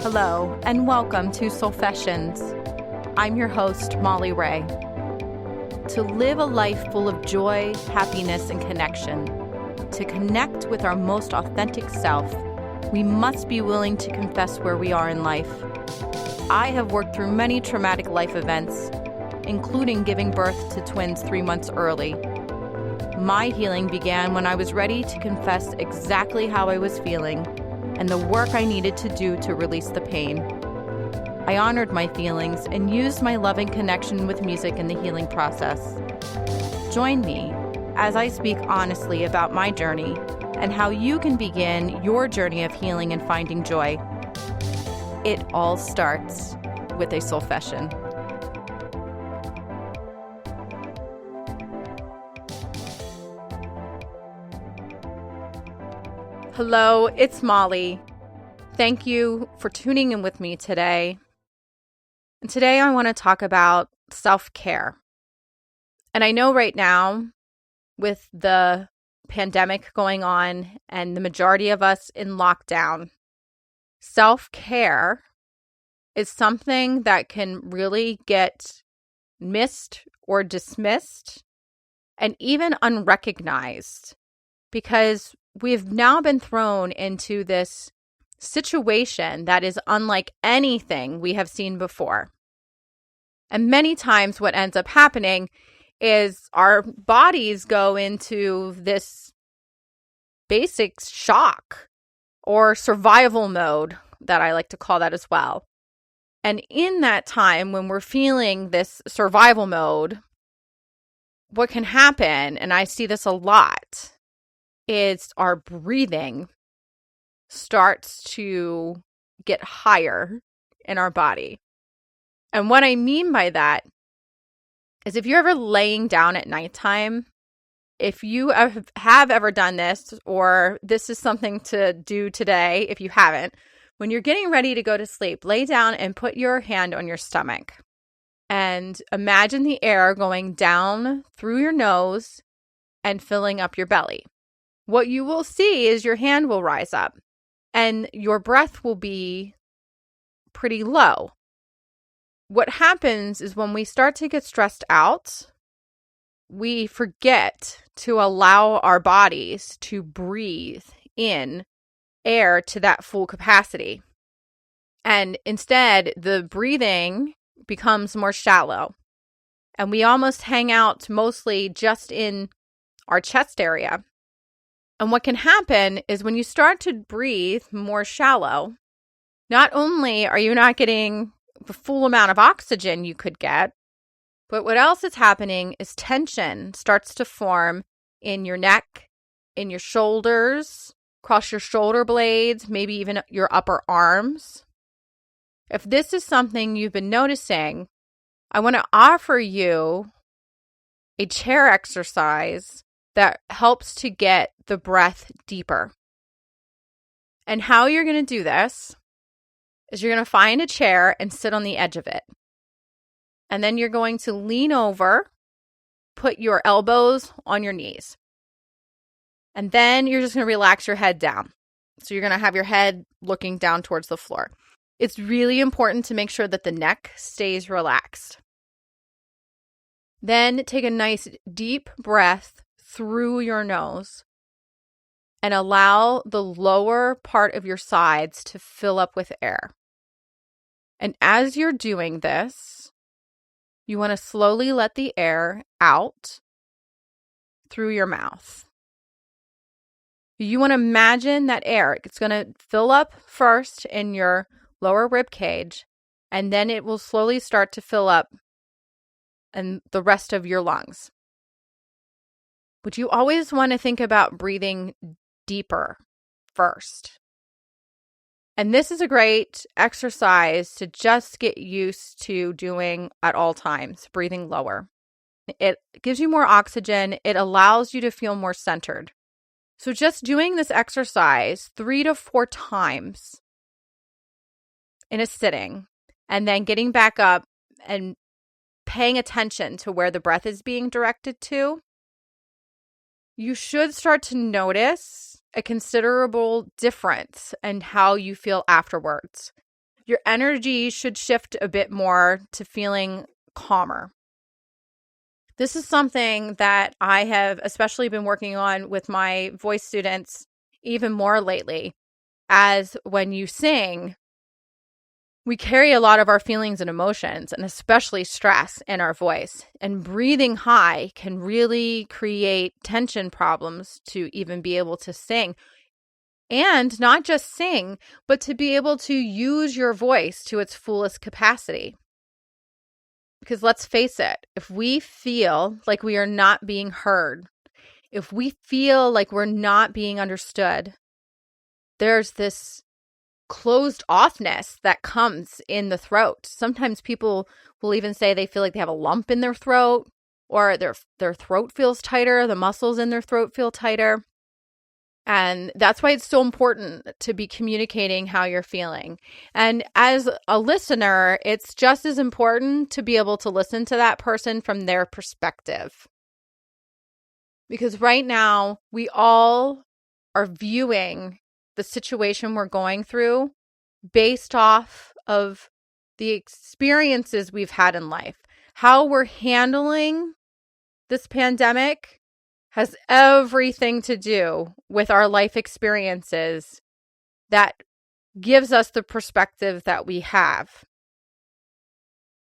Hello, and welcome to Soulfessions. I'm your host, Molly Ray. To live a life full of joy, happiness, and connection, to connect with our most authentic self, we must be willing to confess where we are in life. I have worked through many traumatic life events, including giving birth to twins 3 months early. My healing began when I was ready to confess exactly how I was feeling and the work I needed to do to release the pain. I honored my feelings and used my loving connection with music in the healing process. Join me as I speak honestly about my journey and how you can begin your journey of healing and finding joy. It all starts with a Soulfession. Hello, it's Molly. Thank you for tuning in with me today. And today I want to talk about self-care. And I know right now, with the pandemic going on and the majority of us in lockdown, self-care is something that can really get missed or dismissed and even unrecognized, because we've now been thrown into this situation that is unlike anything we have seen before. And many times what ends up happening is our bodies go into this basic shock or survival mode, that I like to call that as well. And in that time, when we're feeling this survival mode, what can happen, and I see this a lot, is our breathing starts to get higher in our body. And what I mean by that is, if you're ever laying down at nighttime, if you have ever done this, or this is something to do today, if you haven't, when you're getting ready to go to sleep, lay down and put your hand on your stomach and imagine the air going down through your nose and filling up your belly. What you will see is your hand will rise up and your breath will be pretty low. What happens is, when we start to get stressed out, we forget to allow our bodies to breathe in air to that full capacity. And instead, the breathing becomes more shallow. And we almost hang out mostly just in our chest area. And what can happen is, when you start to breathe more shallow, not only are you not getting the full amount of oxygen you could get, but what else is happening is tension starts to form in your neck, in your shoulders, across your shoulder blades, maybe even your upper arms. If this is something you've been noticing, I want to offer you a chair exercise that helps to get the breath deeper. And how you're going to do this is, you're going to find a chair and sit on the edge of it. And then you're going to lean over, put your elbows on your knees. And then you're just going to relax your head down. So you're going to have your head looking down towards the floor. It's really important to make sure that the neck stays relaxed. Then take a nice deep breath through your nose and allow the lower part of your sides to fill up with air. And as you're doing this, you want to slowly let the air out through your mouth. You want to imagine that air, it's going to fill up first in your lower rib cage, and then it will slowly start to fill up in the rest of your lungs. But you always want to think about breathing deeper first. And this is a great exercise to just get used to doing at all times, breathing lower. It gives you more oxygen. It allows you to feel more centered. So just doing this exercise 3 to 4 times in a sitting, and then getting back up and paying attention to where the breath is being directed to, you should start to notice a considerable difference in how you feel afterwards. your energy should shift a bit more to feeling calmer. This is something that I have especially been working on with my voice students even more lately, as when you sing, we carry a lot of our feelings and emotions, and especially stress, in our voice. And breathing high can really create tension problems to even be able to sing. And not just sing, but to be able to use your voice to its fullest capacity. Because let's face it, if we feel like we are not being heard, if we feel like we're not being understood, there's this closed offness that comes in the throat. Sometimes people will even say they feel like they have a lump in their throat, or their throat feels tighter, the muscles in their throat feel tighter. And that's why it's so important to be communicating how you're feeling. And as a listener, it's just as important to be able to listen to that person from their perspective. Because right now, we all are viewing the situation we're going through based off of the experiences we've had in life. How we're handling this pandemic has everything to do with our life experiences that gives us the perspective that we have.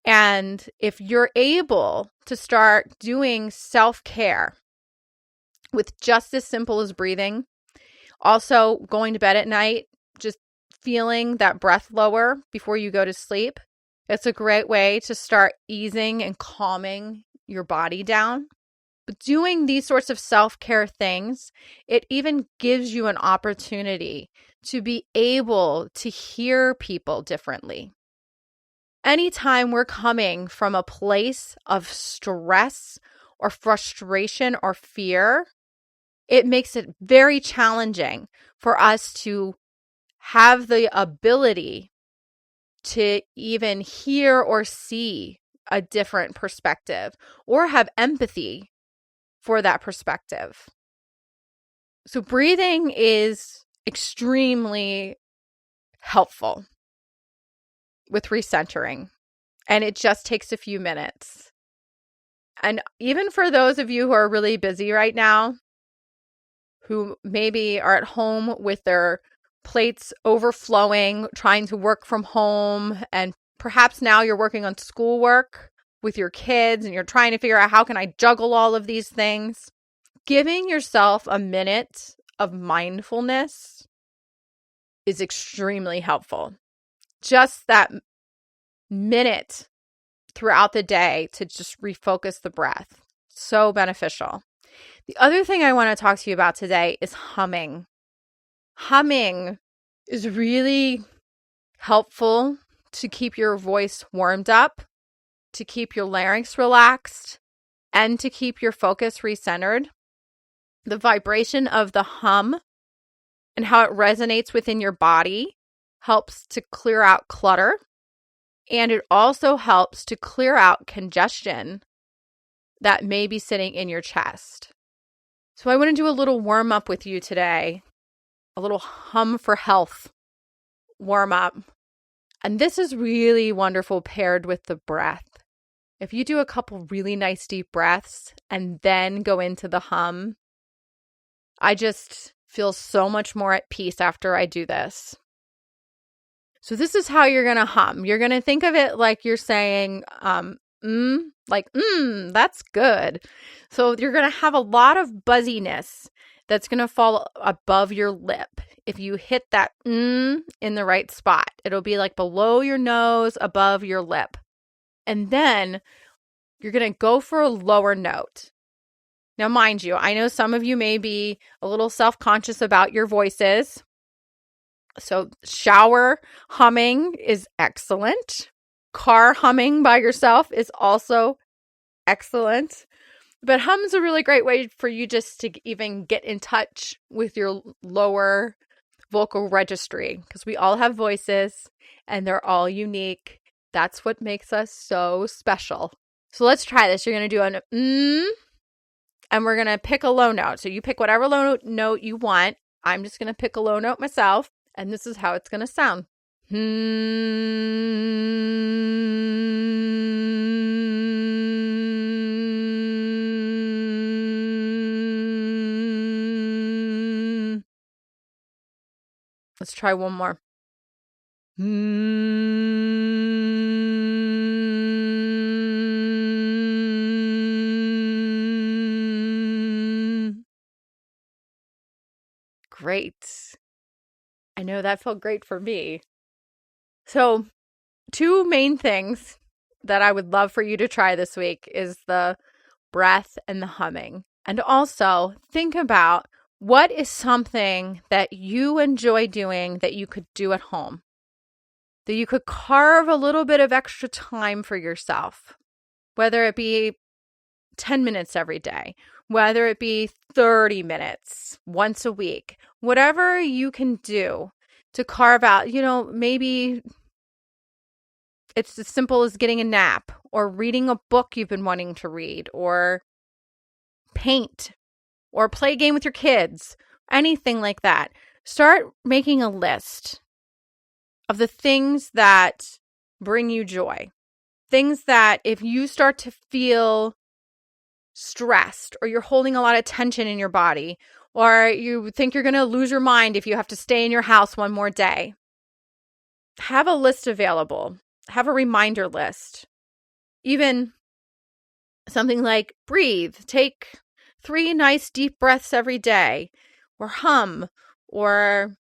And if you're able to start doing self-care with just as simple as breathing, also going to bed at night, just feeling that breath lower before you go to sleep, it's a great way to start easing and calming your body down. But doing these sorts of self-care things, it even gives you an opportunity to be able to hear people differently. Anytime we're coming from a place of stress or frustration or fear, it makes it very challenging for us to have the ability to even hear or see a different perspective or have empathy for that perspective. So breathing is extremely helpful with recentering, and it just takes a few minutes. And even for those of you who are really busy right now, who maybe are at home with their plates overflowing, trying to work from home, and perhaps now you're working on schoolwork with your kids and you're trying to figure out how can I juggle all of these things. Giving yourself a minute of mindfulness is extremely helpful. Just that minute throughout the day to just refocus the breath. So beneficial. The other thing I want to talk to you about today is humming. Humming is really helpful to keep your voice warmed up, to keep your larynx relaxed, and to keep your focus recentered. The vibration of the hum and how it resonates within your body helps to clear out clutter. And it also helps to clear out congestion that may be sitting in your chest. So I want to do a little warm up with you today, a little hum for health warm up. And this is really wonderful paired with the breath. If you do a couple really nice deep breaths and then go into the hum, I just feel so much more at peace after I do this. So this is how you're going to hum. You're going to think of it like you're saying, that's good. So you're going to have a lot of buzziness that's going to fall above your lip. If you hit that in the right spot, it'll be like below your nose, above your lip. And then you're going to go for a lower note. Now, mind you, I know some of you may be a little self-conscious about your voices. So shower humming is excellent. Car humming by yourself is also excellent. But hum's a really great way for you just to even get in touch with your lower vocal registry, because we all have voices and they're all unique. That's what makes us so special. So let's try this. You're going to do an and we're going to pick a low note. So you pick whatever low note you want. I'm just going to pick a low note myself, and this is how it's going to sound. Let's try one more. Great. I know that felt great for me. So, two main things that I would love for you to try this week is the breath and the humming. And also think about what is something that you enjoy doing that you could do at home, that you could carve a little bit of extra time for yourself, whether it be 10 minutes every day, whether it be 30 minutes once a week, whatever you can do to carve out, maybe it's as simple as getting a nap or reading a book you've been wanting to read or paint or play a game with your kids, anything like that. Start making a list of the things that bring you joy. Things that if you start to feel stressed or you're holding a lot of tension in your body or you think you're going to lose your mind if you have to stay in your house one more day, have a list available. Have a reminder list. Even something like breathe, take 3 nice deep breaths every day, or hum, or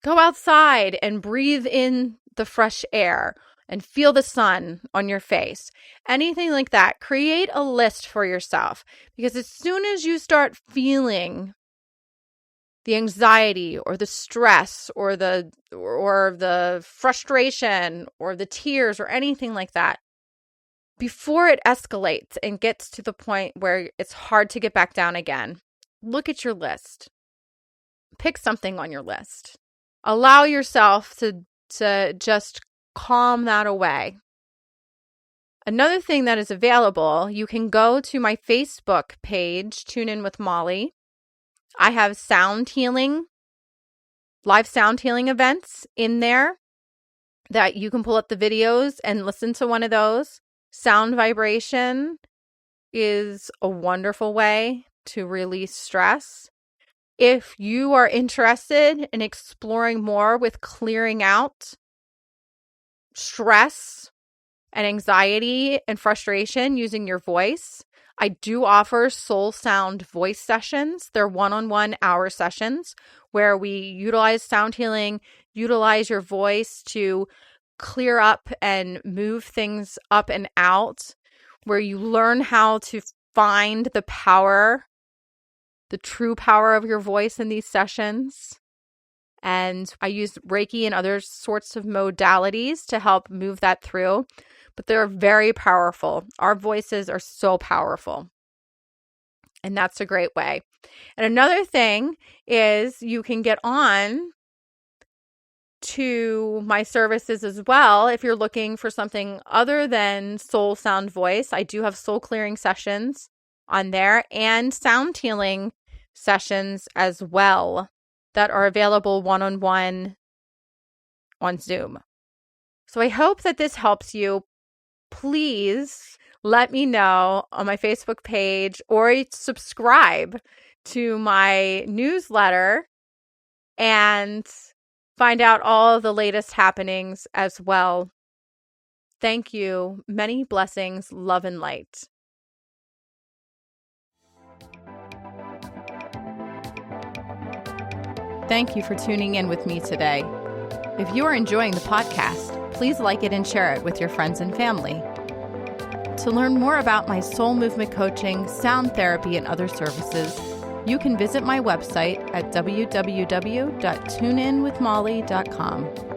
go outside and breathe in the fresh air and feel the sun on your face. Anything like that. Create a list for yourself, because as soon as you start feeling the anxiety or the stress or the frustration or the tears or anything like that, before it escalates and gets to the point where it's hard to get back down again, look at your list. Pick something on your list. Allow yourself to just calm that away. Another thing that is available, you can go to my Facebook page, Tune In with Molly. I have live sound healing events in there that you can pull up the videos and listen to one of those. Sound vibration is a wonderful way to release stress. If you are interested in exploring more with clearing out stress and anxiety and frustration using your voice, I do offer soul sound voice sessions. They're one-on-one hour sessions where we utilize sound healing, utilize your voice to clear up and move things up and out, where you learn how to find the power, the true power of your voice in these sessions. And I use Reiki and other sorts of modalities to help move that through. But they're very powerful. Our voices are so powerful. And that's a great way. And another thing is you can get on to my services as well if you're looking for something other than soul sound voice. I do have soul clearing sessions on there and sound healing sessions as well that are available one-on-one on Zoom. So I hope that this helps you. Please let me know on my Facebook page or subscribe to my newsletter and find out all of the latest happenings as well. Thank you. Many blessings, love, and light. Thank you for tuning in with me today. If you are enjoying the podcast, please like it and share it with your friends and family. To learn more about my soul movement coaching, sound therapy, and other services, you can visit my website at www.tuneinwithmolly.com.